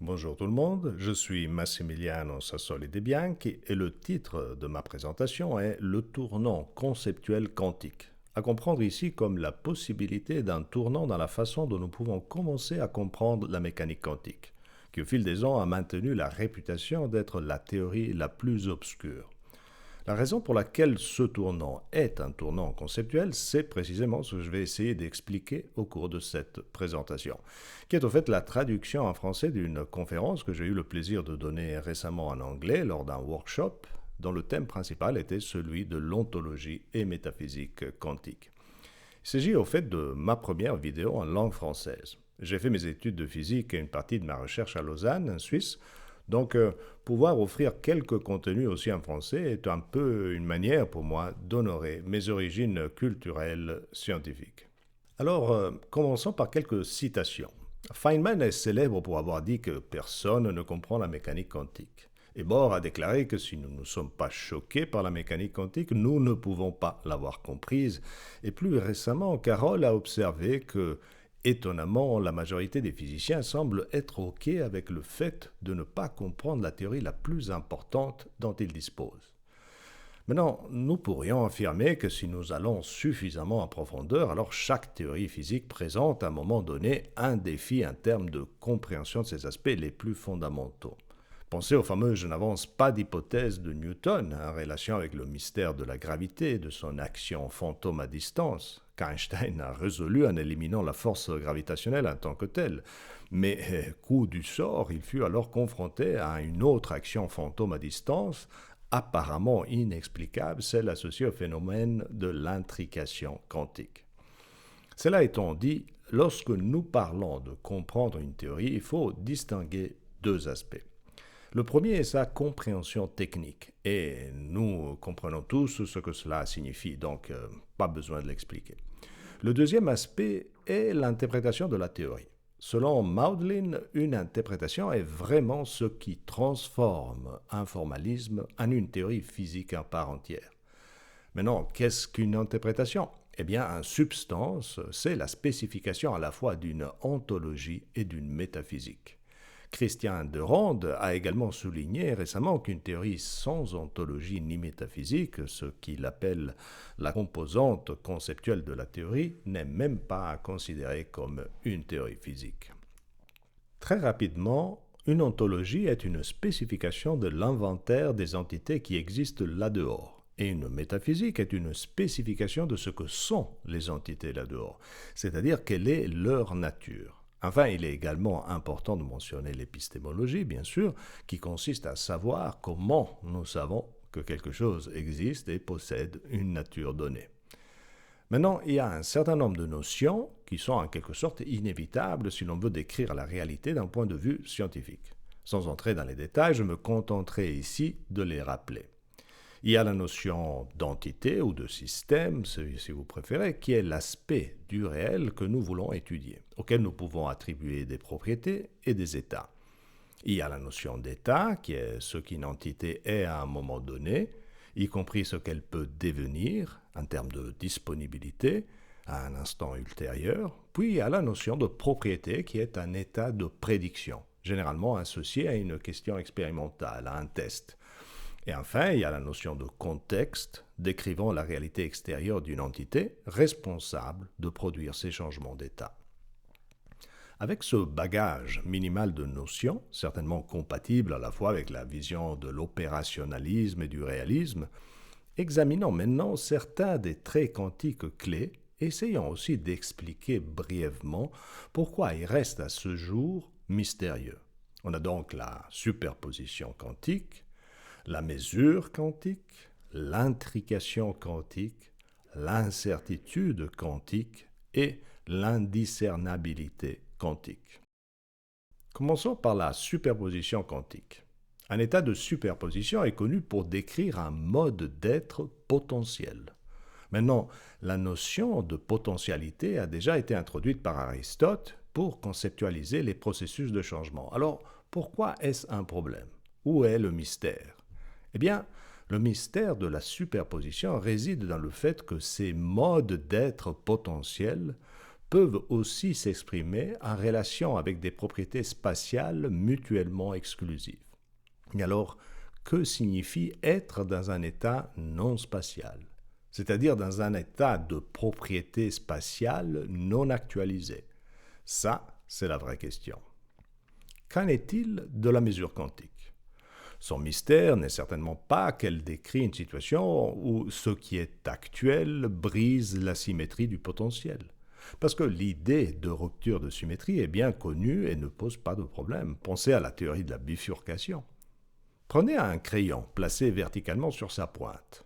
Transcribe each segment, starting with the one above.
Bonjour tout le monde, je suis Massimiliano Sassoli De Bianchi et le titre de ma présentation est Le tournant conceptuel quantique. À comprendre ici comme la possibilité d'un tournant dans la façon dont nous pouvons commencer à comprendre la mécanique quantique, qui au fil des ans a maintenu la réputation d'être la théorie la plus obscure. La raison pour laquelle ce tournant est un tournant conceptuel, c'est précisément ce que je vais essayer d'expliquer au cours de cette présentation, qui est au fait la traduction en français d'une conférence que j'ai eu le plaisir de donner récemment en anglais lors d'un workshop dont le thème principal était celui de l'ontologie et métaphysique quantique. Il s'agit au fait de ma première vidéo en langue française. J'ai fait mes études de physique et une partie de ma recherche à Lausanne, en Suisse, donc pouvoir offrir quelques contenus aussi en français est un peu une manière pour moi d'honorer mes origines culturelles scientifiques. Alors, commençons par quelques citations. Feynman est célèbre pour avoir dit que personne ne comprend la mécanique quantique. Et Bohr a déclaré que si nous ne sommes pas choqués par la mécanique quantique, nous ne pouvons pas l'avoir comprise. Et plus récemment, Carroll a observé que, étonnamment, la majorité des physiciens semblent être OK avec le fait de ne pas comprendre la théorie la plus importante dont ils disposent. Maintenant, nous pourrions affirmer que si nous allons suffisamment en profondeur, alors chaque théorie physique présente à un moment donné un défi en termes de compréhension de ses aspects les plus fondamentaux. Pensez au fameux « je n'avance pas d'hypothèse » de Newton en relation avec le mystère de la gravité et de son action fantôme à distance, qu'Einstein a résolu en éliminant la force gravitationnelle en tant que telle. Mais, coup du sort, il fut alors confronté à une autre action fantôme à distance, apparemment inexplicable, celle associée au phénomène de l'intrication quantique. Cela étant dit, lorsque nous parlons de comprendre une théorie, il faut distinguer deux aspects. Le premier est sa compréhension technique, et nous comprenons tous ce que cela signifie, donc pas besoin de l'expliquer. Le deuxième aspect est l'interprétation de la théorie. Selon Maudlin, une interprétation est vraiment ce qui transforme un formalisme en une théorie physique à part entière. Maintenant, qu'est-ce qu'une interprétation ? Eh bien, en substance, c'est la spécification à la fois d'une ontologie et d'une métaphysique. Christian de Ronde a également souligné récemment qu'une théorie sans ontologie ni métaphysique, ce qu'il appelle la composante conceptuelle de la théorie, n'est même pas considérée comme une théorie physique. Très rapidement, une ontologie est une spécification de l'inventaire des entités qui existent là-dehors. Et une métaphysique est une spécification de ce que sont les entités là-dehors, c'est-à-dire quelle est leur nature. Enfin, il est également important de mentionner l'épistémologie, bien sûr, qui consiste à savoir comment nous savons que quelque chose existe et possède une nature donnée. Maintenant, il y a un certain nombre de notions qui sont en quelque sorte inévitables si l'on veut décrire la réalité d'un point de vue scientifique. Sans entrer dans les détails, je me contenterai ici de les rappeler. Il y a la notion d'entité ou de système, si vous préférez, qui est l'aspect du réel que nous voulons étudier, auquel nous pouvons attribuer des propriétés et des états. Il y a la notion d'état, qui est ce qu'une entité est à un moment donné, y compris ce qu'elle peut devenir en termes de disponibilité à un instant ultérieur. Puis il y a la notion de propriété, qui est un état de prédiction, généralement associé à une question expérimentale, à un test. Et enfin, il y a la notion de contexte, décrivant la réalité extérieure d'une entité responsable de produire ces changements d'état. Avec ce bagage minimal de notions, certainement compatible à la fois avec la vision de l'opérationnalisme et du réalisme, examinons maintenant certains des traits quantiques clés, essayons aussi d'expliquer brièvement pourquoi ils restent à ce jour mystérieux. On a donc la superposition quantique, la mesure quantique, l'intrication quantique, l'incertitude quantique et l'indiscernabilité quantique. Commençons par la superposition quantique. Un état de superposition est connu pour décrire un mode d'être potentiel. Maintenant, la notion de potentialité a déjà été introduite par Aristote pour conceptualiser les processus de changement. Alors, pourquoi est-ce un problème ? Où est le mystère ? Eh bien, le mystère de la superposition réside dans le fait que ces modes d'être potentiels peuvent aussi s'exprimer en relation avec des propriétés spatiales mutuellement exclusives. Mais alors, que signifie être dans un état non spatial, c'est-à-dire dans un état de propriété spatiale non actualisée? Ça, c'est la vraie question. Qu'en est-il de la mesure quantique? Son mystère n'est certainement pas qu'elle décrit une situation où ce qui est actuel brise la symétrie du potentiel. Parce que l'idée de rupture de symétrie est bien connue et ne pose pas de problème. Pensez à la théorie de la bifurcation. Prenez un crayon placé verticalement sur sa pointe.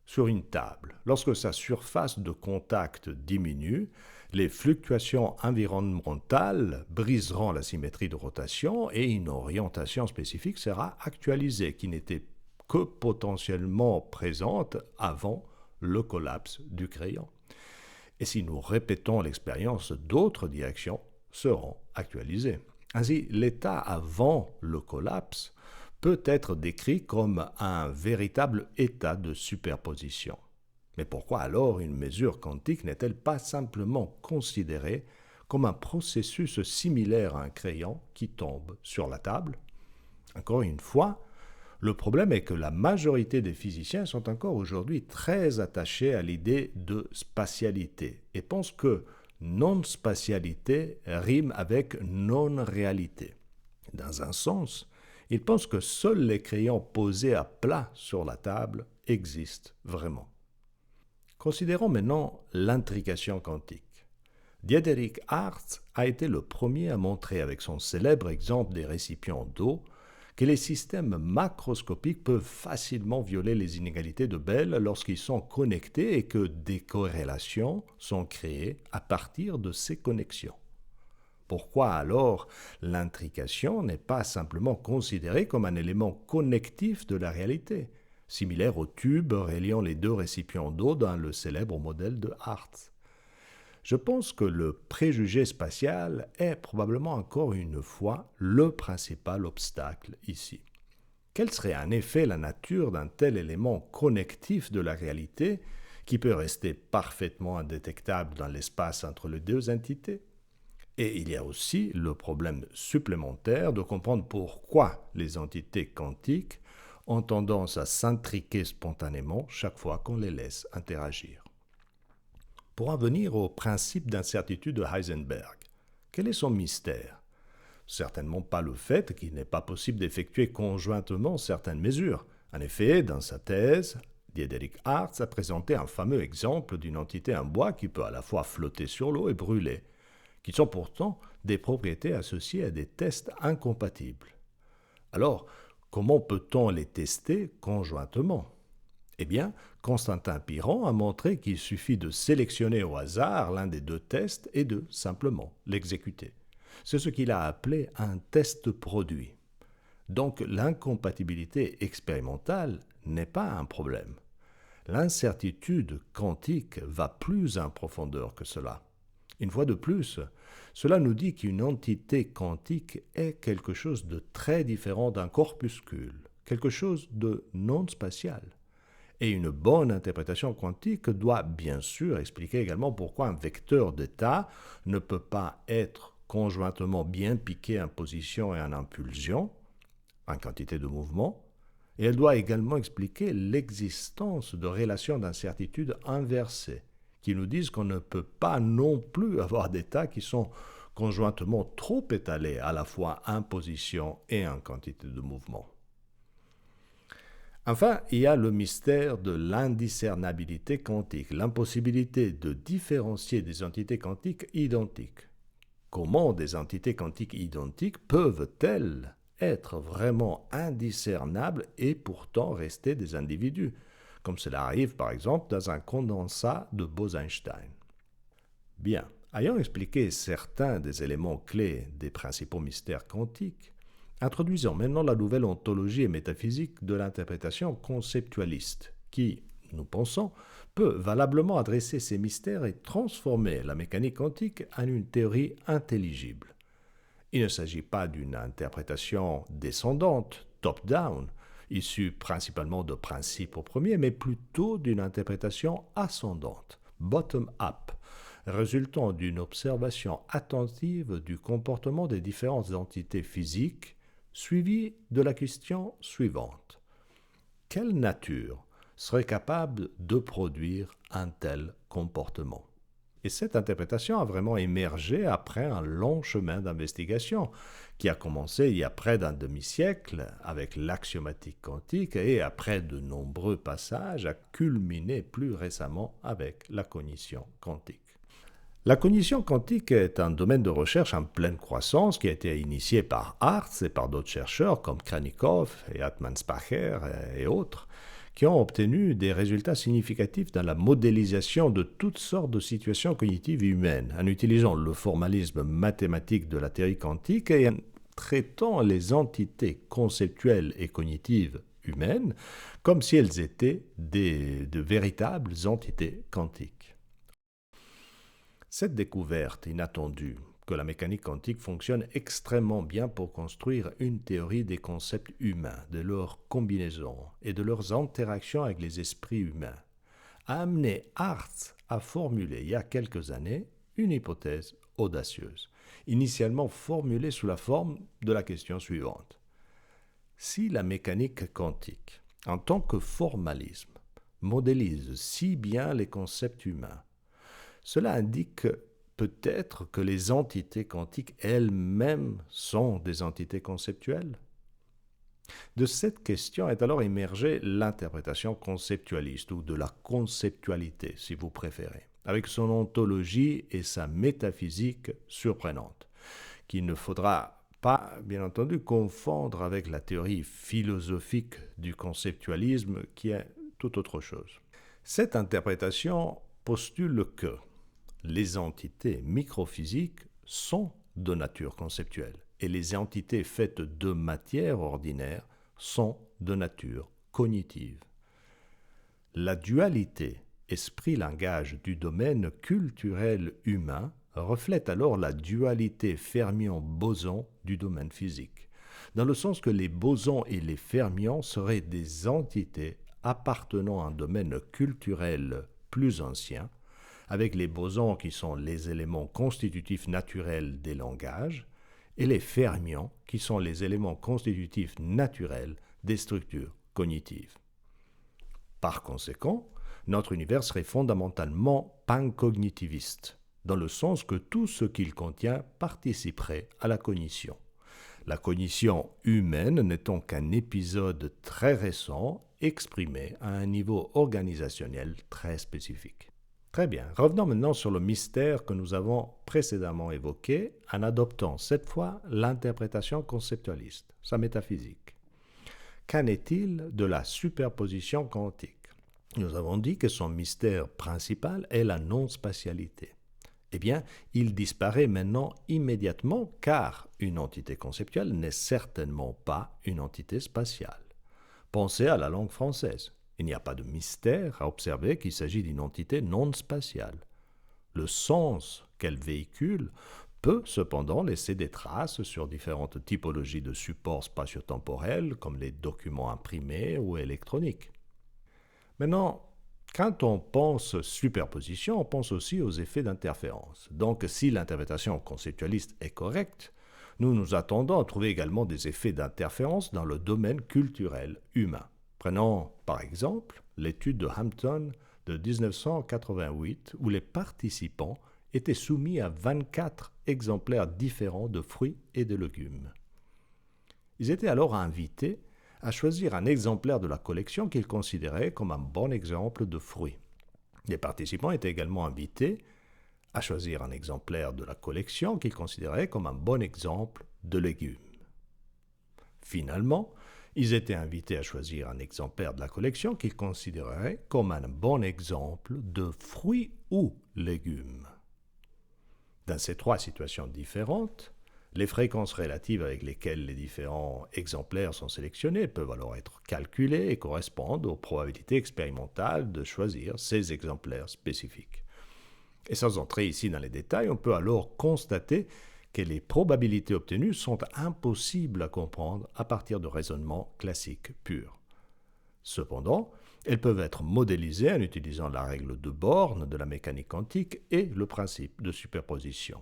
Sur une table, lorsque sa surface de contact diminue, les fluctuations environnementales briseront la symétrie de rotation et une orientation spécifique sera actualisée qui n'était que potentiellement présente avant le collapse du crayon. Et si nous répétons l'expérience, d'autres directions seront actualisées. Ainsi, l'état avant le collapse peut être décrit comme un véritable état de superposition. Mais pourquoi alors une mesure quantique n'est-elle pas simplement considérée comme un processus similaire à un crayon qui tombe sur la table? Encore une fois, le problème est que la majorité des physiciens sont encore aujourd'hui très attachés à l'idée de spatialité et pensent que non-spatialité rime avec non-réalité. Dans un sens, ils pensent que seuls les crayons posés à plat sur la table existent vraiment. Considérons maintenant l'intrication quantique. Diederik Hartz a été le premier à montrer avec son célèbre exemple des récipients d'eau que les systèmes macroscopiques peuvent facilement violer les inégalités de Bell lorsqu'ils sont connectés et que des corrélations sont créées à partir de ces connexions. Pourquoi alors l'intrication n'est pas simplement considérée comme un élément connectif de la réalité, similaire au tube reliant les deux récipients d'eau dans le célèbre modèle de Hartz? Je pense que le préjugé spatial est probablement encore une fois le principal obstacle ici. Quelle serait en effet la nature d'un tel élément connectif de la réalité qui peut rester parfaitement indétectable dans l'espace entre les deux entités? Et il y a aussi le problème supplémentaire de comprendre pourquoi les entités quantiques ont tendance à s'intriquer spontanément chaque fois qu'on les laisse interagir. Pour en venir au principe d'incertitude de Heisenberg, quel est son mystère? Certainement pas le fait qu'il n'est pas possible d'effectuer conjointement certaines mesures. En effet, dans sa thèse, Diederik Hartz a présenté un fameux exemple d'une entité en bois qui peut à la fois flotter sur l'eau et brûler, qui sont pourtant des propriétés associées à des tests incompatibles. Alors, comment peut-on les tester conjointement? Eh bien, Constantin Piron a montré qu'il suffit de sélectionner au hasard l'un des deux tests et de simplement l'exécuter. C'est ce qu'il a appelé un test produit. Donc l'incompatibilité expérimentale n'est pas un problème. L'incertitude quantique va plus en profondeur que cela. Une fois de plus, cela nous dit qu'une entité quantique est quelque chose de très différent d'un corpuscule, quelque chose de non spatial. Et une bonne interprétation quantique doit bien sûr expliquer également pourquoi un vecteur d'état ne peut pas être conjointement bien piqué en position et en impulsion, en quantité de mouvement, et elle doit également expliquer l'existence de relations d'incertitude inversées, qui nous disent qu'on ne peut pas non plus avoir d'états qui sont conjointement trop étalés à la fois en position et en quantité de mouvement. Enfin, il y a le mystère de l'indiscernabilité quantique, l'impossibilité de différencier des entités quantiques identiques. Comment des entités quantiques identiques peuvent-elles être vraiment indiscernables et pourtant rester des individus, comme cela arrive par exemple dans un condensat de Bose-Einstein? Bien, ayant expliqué certains des éléments clés des principaux mystères quantiques, introduisons maintenant la nouvelle ontologie et métaphysique de l'interprétation conceptualiste, qui, nous pensons, peut valablement adresser ces mystères et transformer la mécanique quantique en une théorie intelligible. Il ne s'agit pas d'une interprétation descendante, top-down, issue principalement de principes au premier, mais plutôt d'une interprétation ascendante, bottom-up, résultant d'une observation attentive du comportement des différentes entités physiques, suivie de la question suivante. Quelle nature serait capable de produire un tel comportement? Et cette interprétation a vraiment émergé après un long chemin d'investigation qui a commencé il y a près d'un demi-siècle avec l'axiomatique quantique et après de nombreux passages a culminé plus récemment avec la cognition quantique. La cognition quantique est un domaine de recherche en pleine croissance qui a été initié par Hartz et par d'autres chercheurs comme Kranikov et Atmanspacher et autres, qui ont obtenu des résultats significatifs dans la modélisation de toutes sortes de situations cognitives humaines, en utilisant le formalisme mathématique de la théorie quantique et en traitant les entités conceptuelles et cognitives humaines comme si elles étaient de véritables entités quantiques. Cette découverte inattendue que la mécanique quantique fonctionne extrêmement bien pour construire une théorie des concepts humains, de leurs combinaisons et de leurs interactions avec les esprits humains, a amené Hartz à formuler il y a quelques années une hypothèse audacieuse, initialement formulée sous la forme de la question suivante. Si la mécanique quantique, en tant que formalisme, modélise si bien les concepts humains, cela indique peut-être que les entités quantiques elles-mêmes sont des entités conceptuelles? De cette question est alors émergée l'interprétation conceptualiste, ou de la conceptualité, si vous préférez, avec son ontologie et sa métaphysique surprenante, qu'il ne faudra pas, bien entendu, confondre avec la théorie philosophique du conceptualisme, qui est tout autre chose. Cette interprétation postule que les entités microphysiques sont de nature conceptuelle et les entités faites de matière ordinaire sont de nature cognitive. La dualité esprit-langage du domaine culturel humain reflète alors la dualité fermion-boson du domaine physique, dans le sens que les bosons et les fermions seraient des entités appartenant à un domaine culturel plus ancien, avec les bosons qui sont les éléments constitutifs naturels des langages, et les fermions qui sont les éléments constitutifs naturels des structures cognitives. Par conséquent, notre univers serait fondamentalement pancognitiviste, dans le sens que tout ce qu'il contient participerait à la cognition. La cognition humaine n'étant qu'un épisode très récent exprimé à un niveau organisationnel très spécifique. Très bien, revenons maintenant sur le mystère que nous avons précédemment évoqué en adoptant cette fois l'interprétation conceptualiste, sa métaphysique. Qu'en est-il de la superposition quantique? Nous avons dit que son mystère principal est la non-spatialité. Eh bien, il disparaît maintenant immédiatement car une entité conceptuelle n'est certainement pas une entité spatiale. Pensez à la langue française. Il n'y a pas de mystère à observer qu'il s'agit d'une entité non spatiale. Le sens qu'elle véhicule peut cependant laisser des traces sur différentes typologies de supports spatio-temporels comme les documents imprimés ou électroniques. Maintenant, quand on pense superposition, on pense aussi aux effets d'interférence. Donc, si l'interprétation conceptualiste est correcte, nous nous attendons à trouver également des effets d'interférence dans le domaine culturel humain. Prenons par exemple l'étude de Hampton de 1988 où les participants étaient soumis à 24 exemplaires différents de fruits et de légumes. Ils étaient alors invités à choisir un exemplaire de la collection qu'ils considéraient comme un bon exemple de fruits. Les participants étaient également invités à choisir un exemplaire de la collection qu'ils considéraient comme un bon exemple de légumes. Finalement, ils étaient invités à choisir un exemplaire de la collection qu'ils considéraient comme un bon exemple de fruits ou légumes. Dans ces trois situations différentes, les fréquences relatives avec lesquelles les différents exemplaires sont sélectionnés peuvent alors être calculées et correspondent aux probabilités expérimentales de choisir ces exemplaires spécifiques. Et sans entrer ici dans les détails, on peut alors constater que les probabilités obtenues sont impossibles à comprendre à partir de raisonnements classiques purs. Cependant, Elles peuvent être modélisées en utilisant la règle de Born de la mécanique quantique et le principe de superposition.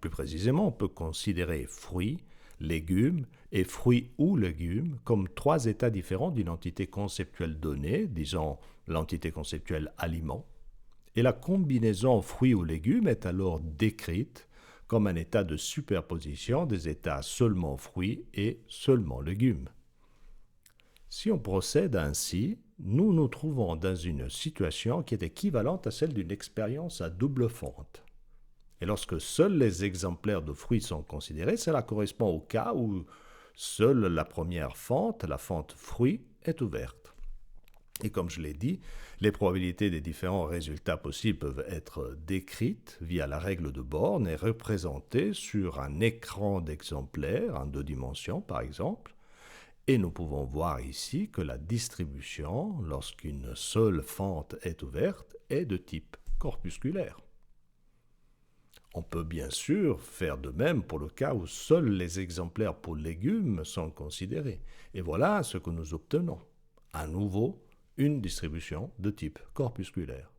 Plus précisément, on peut considérer fruits, légumes et fruits ou légumes comme trois états différents d'une entité conceptuelle donnée, disons l'entité conceptuelle aliment, et la combinaison fruits ou légumes est alors décrite comme un état de superposition des états seulement fruits et seulement légumes. Si on procède ainsi, nous nous trouvons dans une situation qui est équivalente à celle d'une expérience à double fente. Et lorsque seuls les exemplaires de fruits sont considérés, cela correspond au cas où seule la première fente, la fente fruits, est ouverte. Et comme je l'ai dit, les probabilités des différents résultats possibles peuvent être décrites via la règle de Born et représentées sur un écran d'exemplaires en 2 dimensions par exemple. Et nous pouvons voir ici que la distribution, lorsqu'une seule fente est ouverte, est de type corpusculaire. On peut bien sûr faire de même pour le cas où seuls les exemplaires pour légumes sont considérés. Et voilà ce que nous obtenons. À nouveau, une distribution de type corpusculaire.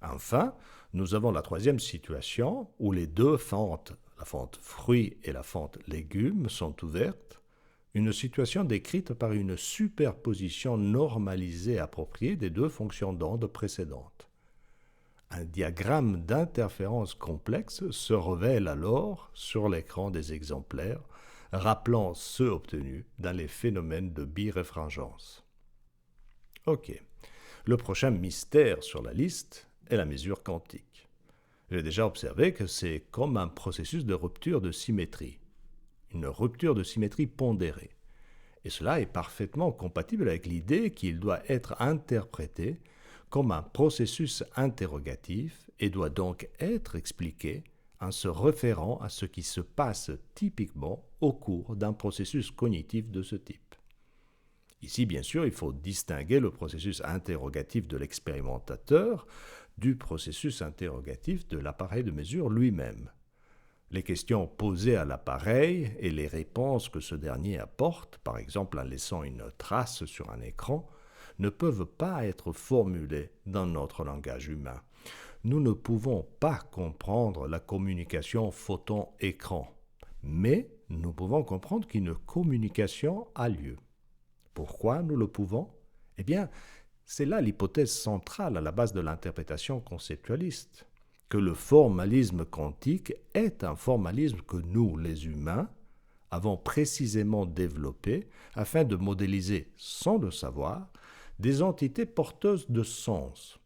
Enfin, nous avons la troisième situation où les deux fentes, la fente fruits et la fente légumes, sont ouvertes. Une situation décrite par une superposition normalisée appropriée des deux fonctions d'onde précédentes. Un diagramme d'interférence complexe se révèle alors sur l'écran des exemplaires, rappelant ceux obtenus dans les phénomènes de biréfringence. Ok, le prochain mystère sur la liste est la mesure quantique. J'ai déjà observé que c'est comme un processus de rupture de symétrie, une rupture de symétrie pondérée. Et cela est parfaitement compatible avec l'idée qu'il doit être interprété comme un processus interrogatif et doit donc être expliqué en se référant à ce qui se passe typiquement au cours d'un processus cognitif de ce type. Ici, bien sûr, il faut distinguer le processus interrogatif de l'expérimentateur du processus interrogatif de l'appareil de mesure lui-même. Les questions posées à l'appareil et les réponses que ce dernier apporte, par exemple en laissant une trace sur un écran, ne peuvent pas être formulées dans notre langage humain. Nous ne pouvons pas comprendre la communication photon-écran, mais nous pouvons comprendre qu'une communication a lieu. Pourquoi nous le pouvons? Eh bien, c'est là l'hypothèse centrale à la base de l'interprétation conceptualiste, que le formalisme quantique est un formalisme que nous, les humains, avons précisément développé afin de modéliser, sans le savoir, des entités porteuses de sens.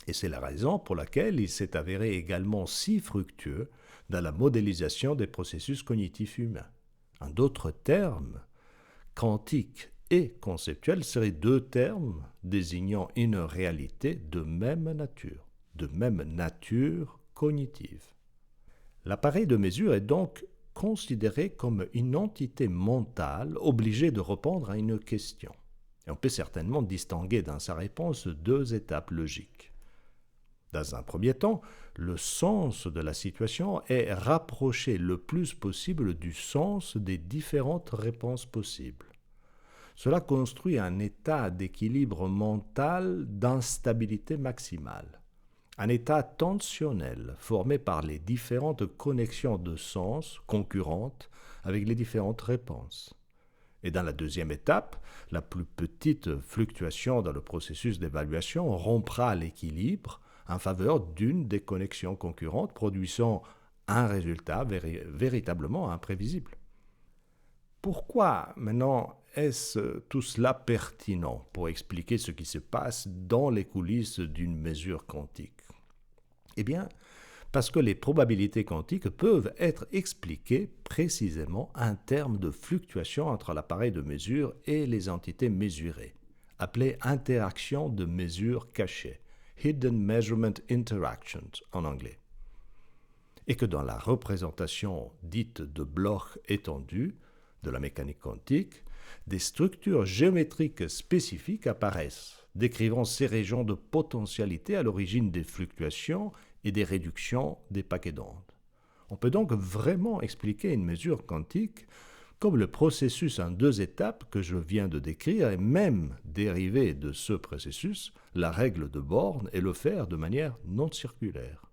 Et c'est la raison pour laquelle il s'est avéré également si fructueux dans la modélisation des processus cognitifs humains. En d'autres termes, quantique et conceptuel seraient deux termes désignant une réalité de même nature cognitive. L'appareil de mesure est donc considéré comme une entité mentale obligée de répondre à une question. Et on peut certainement distinguer dans sa réponse deux étapes logiques. Dans un premier temps, le sens de la situation est rapproché le plus possible du sens des différentes réponses possibles. Cela construit un état d'équilibre mental d'instabilité maximale, un état tensionnel formé par les différentes connexions de sens concurrentes avec les différentes réponses. Et dans la deuxième étape, la plus petite fluctuation dans le processus d'évaluation rompra l'équilibre en faveur d'une des connexions concurrentes, produisant un résultat véritablement imprévisible. Pourquoi maintenant est-ce tout cela pertinent pour expliquer ce qui se passe dans les coulisses d'une mesure quantique? Eh bien, parce que les probabilités quantiques peuvent être expliquées précisément en termes de fluctuation entre l'appareil de mesure et les entités mesurées, appelées interactions de mesure cachées, Hidden Measurement Interactions en anglais. Et que dans la représentation dite de Bloch étendue de la mécanique quantique, des structures géométriques spécifiques apparaissent, décrivant ces régions de potentialité à l'origine des fluctuations et des réductions des paquets d'ondes. On peut donc vraiment expliquer une mesure quantique comme le processus en 2 étapes que je viens de décrire et même dériver de ce processus la règle de Born et le faire de manière non circulaire.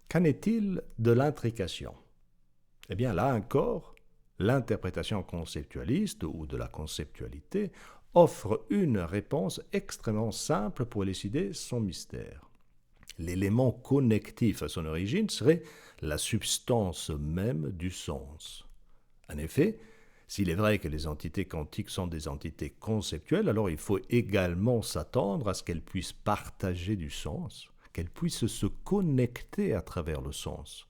Qu'en est-il de l'intrication? Eh bien là encore, l'interprétation conceptualiste ou de la conceptualité offre une réponse extrêmement simple pour élucider son mystère. L'élément connectif à son origine serait la substance même du sens. En effet, s'il est vrai que les entités quantiques sont des entités conceptuelles, alors il faut également s'attendre à ce qu'elles puissent partager du sens, qu'elles puissent se connecter à travers le sens,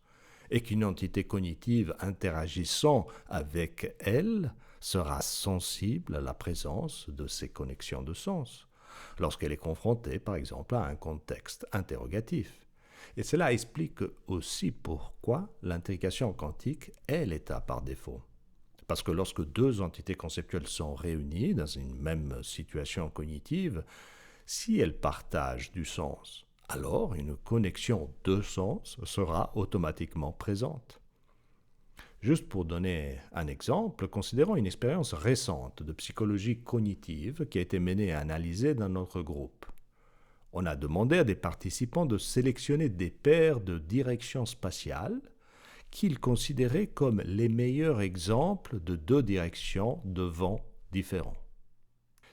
et qu'une entité cognitive interagissant avec elle sera sensible à la présence de ces connexions de sens, lorsqu'elle est confrontée, par exemple, à un contexte interrogatif. Et cela explique aussi pourquoi l'intrication quantique est l'état par défaut. Parce que lorsque 2 entités conceptuelles sont réunies dans une même situation cognitive, si elles partagent du sens, alors une connexion de sens sera automatiquement présente. Juste pour donner un exemple, considérons une expérience récente de psychologie cognitive qui a été menée et analysée dans notre groupe. On a demandé à des participants de sélectionner des paires de directions spatiales qu'ils considéraient comme les meilleurs exemples de 2 directions de vent différents.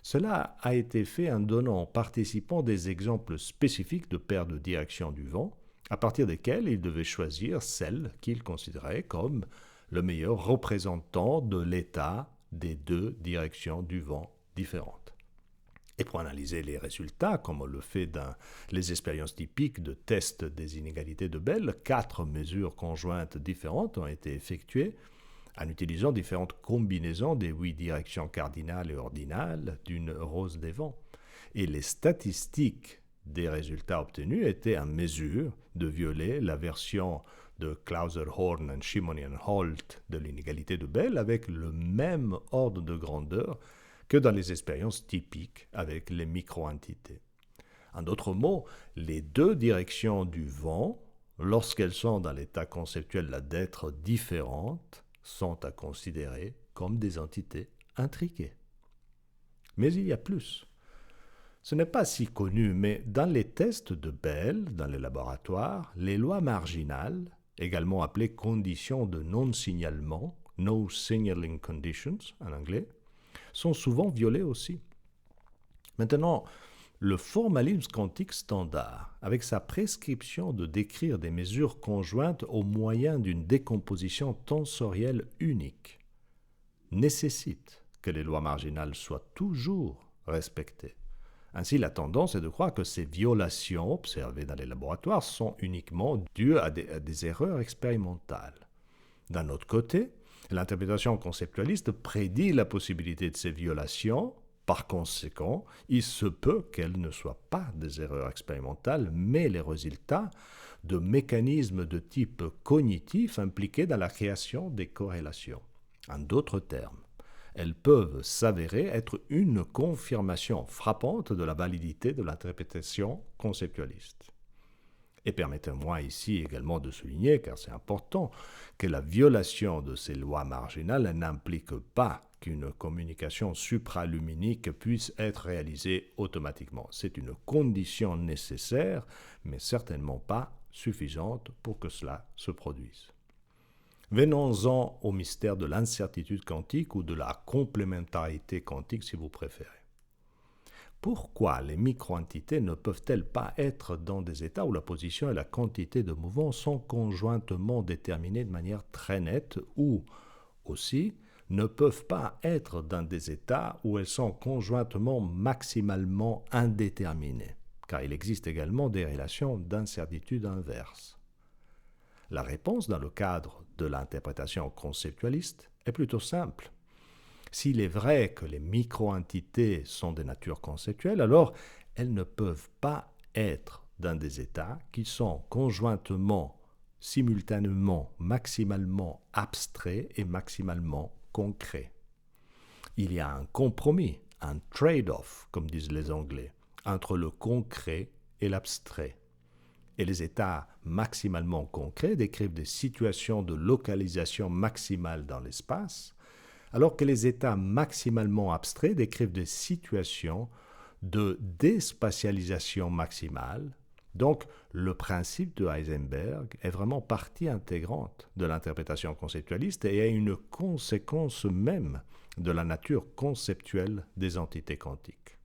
Cela a été fait en donnant aux participants des exemples spécifiques de paires de directions du vent, à partir desquelles ils devaient choisir celle qu'ils considéraient comme le meilleur représentant de l'état des 2 directions du vent différentes. Et pour analyser les résultats, comme on le fait dans les expériences typiques de test des inégalités de Bell, 4 mesures conjointes différentes ont été effectuées en utilisant différentes combinaisons des 8 directions cardinales et ordinales d'une rose des vents. Et les statistiques des résultats obtenus étaient en mesure de violer la version de Clauser-Horn et Shimonian-Holt de l'inégalité de Bell avec le même ordre de grandeur que dans les expériences typiques avec les micro-entités. En d'autres mots, les 2 directions du vent, lorsqu'elles sont dans l'état conceptuel d'être différentes, sont à considérer comme des entités intriquées. Mais il y a plus. Ce n'est pas si connu, mais dans les tests de Bell, dans les laboratoires, les lois marginales, également appelées conditions de non-signalement, no signaling conditions en anglais, sont souvent violées aussi. Maintenant, le formalisme quantique standard, avec sa prescription de décrire des mesures conjointes au moyen d'une décomposition tensorielle unique, nécessite que les lois marginales soient toujours respectées. Ainsi, la tendance est de croire que ces violations observées dans les laboratoires sont uniquement dues à des erreurs expérimentales. D'un autre côté, l'interprétation conceptualiste prédit la possibilité de ces violations. Par conséquent, il se peut qu'elles ne soient pas des erreurs expérimentales, mais les résultats de mécanismes de type cognitif impliqués dans la création des corrélations. En d'autres termes, elles peuvent s'avérer être une confirmation frappante de la validité de l'interprétation conceptualiste. Et permettez-moi ici également de souligner, car c'est important, que la violation de ces lois marginales n'implique pas qu'une communication supraluminique puisse être réalisée automatiquement. C'est une condition nécessaire, mais certainement pas suffisante pour que cela se produise. Venons-en au mystère de l'incertitude quantique ou de la complémentarité quantique si vous préférez. Pourquoi les micro-entités ne peuvent-elles pas être dans des états où la position et la quantité de mouvement sont conjointement déterminées de manière très nette ou aussi ne peuvent pas être dans des états où elles sont conjointement maximalement indéterminées, car il existe également des relations d'incertitude inverse. La réponse dans le cadre de l'interprétation conceptualiste est plutôt simple. S'il est vrai que les micro-entités sont de nature conceptuelle, alors elles ne peuvent pas être dans des états qui sont conjointement, simultanément, maximalement abstraits et maximalement concrets. Il y a un compromis, un trade-off, comme disent les Anglais, entre le concret et l'abstrait. Et les états maximalement concrets décrivent des situations de localisation maximale dans l'espace, alors que les états maximalement abstraits décrivent des situations de déspatialisation maximale. Donc, le principe de Heisenberg est vraiment partie intégrante de l'interprétation conceptualiste et est une conséquence même de la nature conceptuelle des entités quantiques.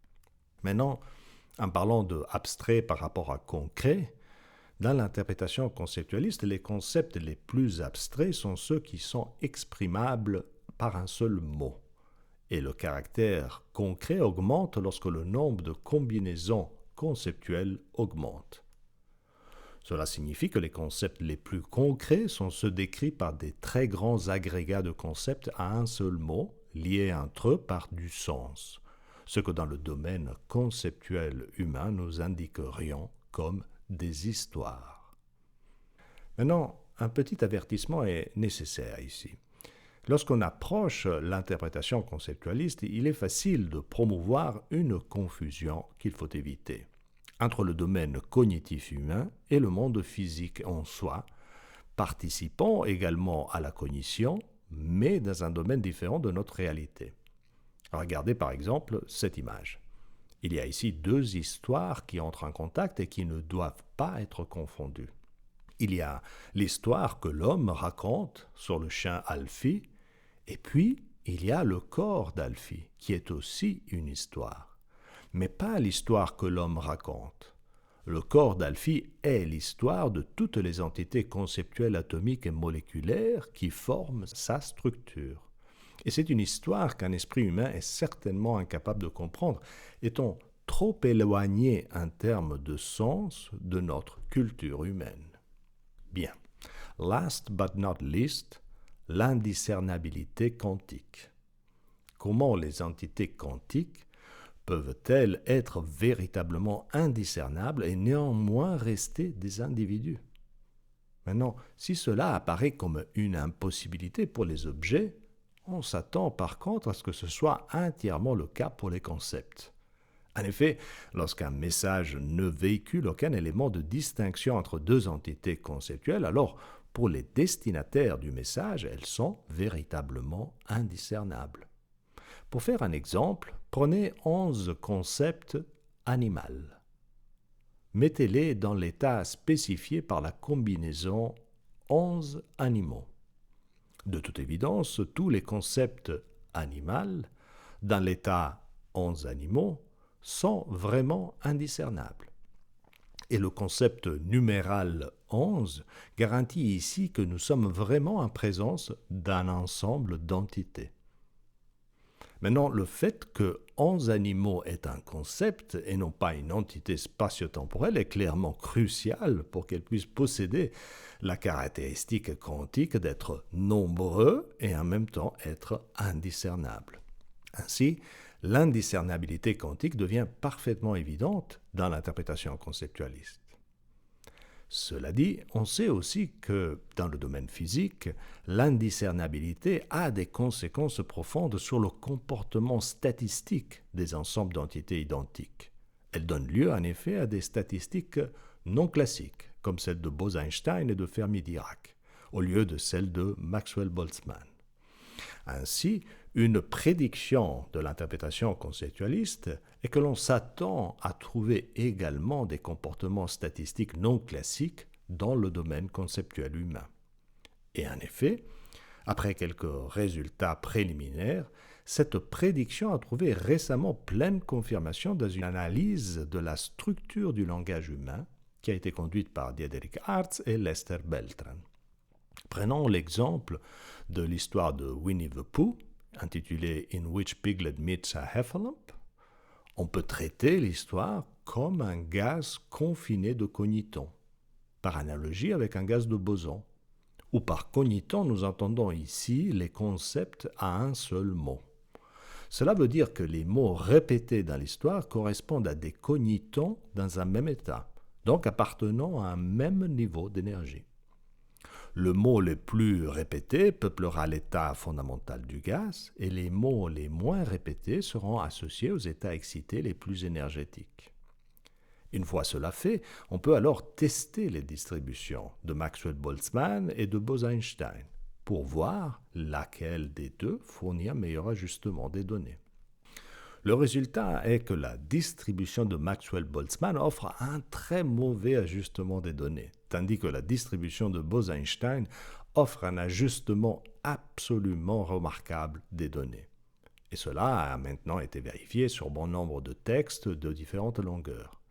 Maintenant, en parlant de abstrait par rapport à concret, dans l'interprétation conceptualiste, les concepts les plus abstraits sont ceux qui sont exprimables par un seul mot. Et le caractère concret augmente lorsque le nombre de combinaisons conceptuelles augmente. Cela signifie que les concepts les plus concrets sont ceux décrits par des très grands agrégats de concepts à un seul mot, liés entre eux par du sens, ce que dans le domaine conceptuel humain nous indiquerions comme des histoires. Maintenant, un petit avertissement est nécessaire ici. Lorsqu'on approche l'interprétation conceptualiste, il est facile de promouvoir une confusion qu'il faut éviter entre le domaine cognitif humain et le monde physique en soi, participant également à la cognition, mais dans un domaine différent de notre réalité. Regardez par exemple cette image. Il y a ici deux histoires qui entrent en contact et qui ne doivent pas être confondues. Il y a l'histoire que l'homme raconte sur le chien Alfie, et puis il y a le corps d'Alfie, qui est aussi une histoire. Mais pas l'histoire que l'homme raconte. Le corps d'Alfie est l'histoire de toutes les entités conceptuelles atomiques et moléculaires qui forment sa structure. Et c'est une histoire qu'un esprit humain est certainement incapable de comprendre, étant trop éloigné en termes de sens de notre culture humaine. Bien. Last but not least, l'indiscernabilité quantique. Comment les entités quantiques peuvent-elles être véritablement indiscernables et néanmoins rester des individus? Maintenant, si cela apparaît comme une impossibilité pour les objets, on s'attend par contre à ce que ce soit entièrement le cas pour les concepts. En effet, lorsqu'un message ne véhicule aucun élément de distinction entre deux entités conceptuelles, alors pour les destinataires du message, elles sont véritablement indiscernables. Pour faire un exemple, prenez 11 concepts animaux. Mettez-les dans l'état spécifié par la combinaison 11 animaux. De toute évidence, tous les concepts animaux, dans l'état 11 animaux, sont vraiment indiscernables. Et le concept numéral 11 garantit ici que nous sommes vraiment en présence d'un ensemble d'entités. Maintenant, le fait que 11 animaux est un concept et non pas une entité spatio-temporelle est clairement crucial pour qu'elle puisse posséder la caractéristique quantique d'être nombreux et en même temps être indiscernable. Ainsi, l'indiscernabilité quantique devient parfaitement évidente dans l'interprétation conceptualiste. Cela dit, on sait aussi que, dans le domaine physique, l'indiscernabilité a des conséquences profondes sur le comportement statistique des ensembles d'entités identiques. Elle donne lieu en effet à des statistiques non classiques, comme celles de Bose-Einstein et de Fermi-Dirac, au lieu de celles de Maxwell-Boltzmann. Ainsi, une prédiction de l'interprétation conceptualiste est que l'on s'attend à trouver également des comportements statistiques non classiques dans le domaine conceptuel humain. Et en effet, après quelques résultats préliminaires, cette prédiction a trouvé récemment pleine confirmation dans une analyse de la structure du langage humain qui a été conduite par Diederik Hartz et Lester Beltran. Prenons l'exemple de l'histoire de Winnie the Pooh, intitulée In Which Piglet Meets a Heffalump. On peut traiter l'histoire comme un gaz confiné de cogniton, par analogie avec un gaz de boson. Ou par cogniton, nous entendons ici les concepts à un seul mot. Cela veut dire que les mots répétés dans l'histoire correspondent à des cognitons dans un même état, donc appartenant à un même niveau d'énergie. Le mot le plus répété peuplera l'état fondamental du gaz et les mots les moins répétés seront associés aux états excités les plus énergétiques. Une fois cela fait, on peut alors tester les distributions de Maxwell-Boltzmann et de Bose-Einstein pour voir laquelle des deux fournit un meilleur ajustement des données. Le résultat est que la distribution de Maxwell-Boltzmann offre un très mauvais ajustement des données, tandis que la distribution de Bose-Einstein offre un ajustement absolument remarquable des données. Et cela a maintenant été vérifié sur bon nombre de textes de différentes longueurs.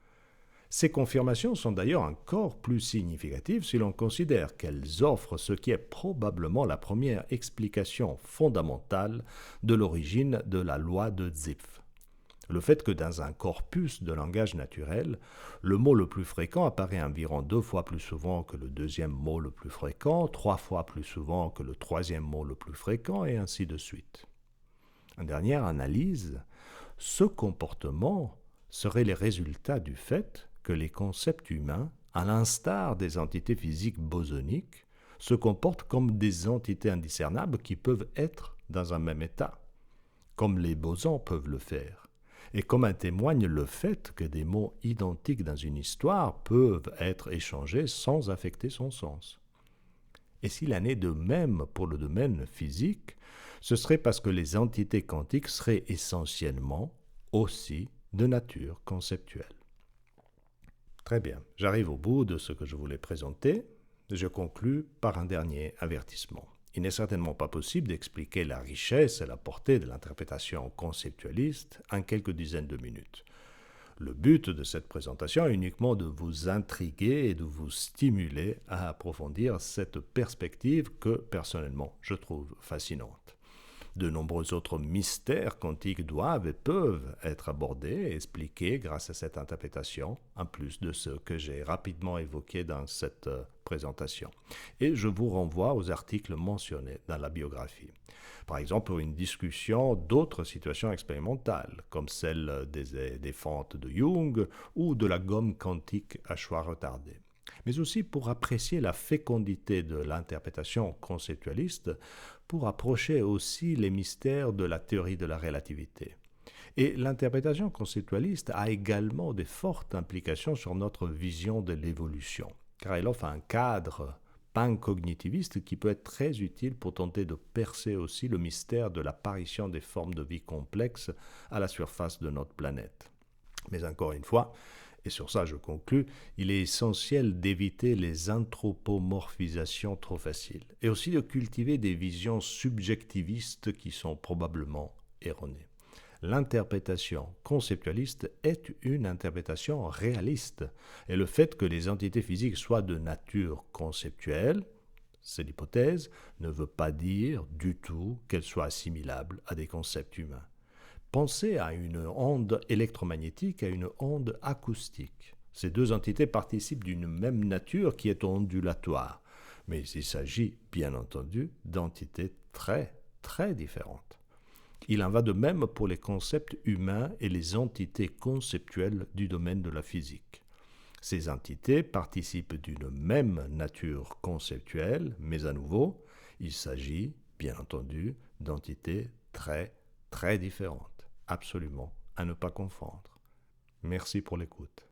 Ces confirmations sont d'ailleurs encore plus significatives si l'on considère qu'elles offrent ce qui est probablement la première explication fondamentale de l'origine de la loi de Zipf. Le fait que dans un corpus de langage naturel, le mot le plus fréquent apparaît environ 2 fois plus souvent que le deuxième mot le plus fréquent, 3 fois plus souvent que le troisième mot le plus fréquent, et ainsi de suite. En dernière analyse, ce comportement serait le résultat du fait que les concepts humains, à l'instar des entités physiques bosoniques, se comportent comme des entités indiscernables qui peuvent être dans un même état, comme les bosons peuvent le faire, et comme en témoigne le fait que des mots identiques dans une histoire peuvent être échangés sans affecter son sens. Et s'il en est de même pour le domaine physique, ce serait parce que les entités quantiques seraient essentiellement aussi de nature conceptuelle. Très bien, j'arrive au bout de ce que je voulais présenter. Je conclus par un dernier avertissement. Il n'est certainement pas possible d'expliquer la richesse et la portée de l'interprétation conceptualiste en quelques dizaines de minutes. Le but de cette présentation est uniquement de vous intriguer et de vous stimuler à approfondir cette perspective que, personnellement, je trouve fascinante. De nombreux autres mystères quantiques doivent et peuvent être abordés et expliqués grâce à cette interprétation, en plus de ce que j'ai rapidement évoqué dans cette présentation. Et je vous renvoie aux articles mentionnés dans la biographie. Par exemple, une discussion d'autres situations expérimentales, comme celle des fentes de Jung ou de la gomme quantique à choix retardé. Mais aussi pour apprécier la fécondité de l'interprétation conceptualiste, pour approcher aussi les mystères de la théorie de la relativité. Et l'interprétation conceptualiste a également de fortes implications sur notre vision de l'évolution, car elle offre un cadre pancognitiviste qui peut être très utile pour tenter de percer aussi le mystère de l'apparition des formes de vie complexes à la surface de notre planète. Mais encore une fois, et sur ça je conclus, il est essentiel d'éviter les anthropomorphisations trop faciles, et aussi de cultiver des visions subjectivistes qui sont probablement erronées. L'interprétation conceptualiste est une interprétation réaliste, et le fait que les entités physiques soient de nature conceptuelle, c'est l'hypothèse, ne veut pas dire du tout qu'elles soient assimilables à des concepts humains. Pensez à une onde électromagnétique et à une onde acoustique. Ces deux entités participent d'une même nature qui est ondulatoire, mais il s'agit bien entendu d'entités très, très différentes. Il en va de même pour les concepts humains et les entités conceptuelles du domaine de la physique. Ces entités participent d'une même nature conceptuelle, mais à nouveau, il s'agit, bien entendu, d'entités très, très différentes. Absolument à ne pas confondre. Merci pour l'écoute.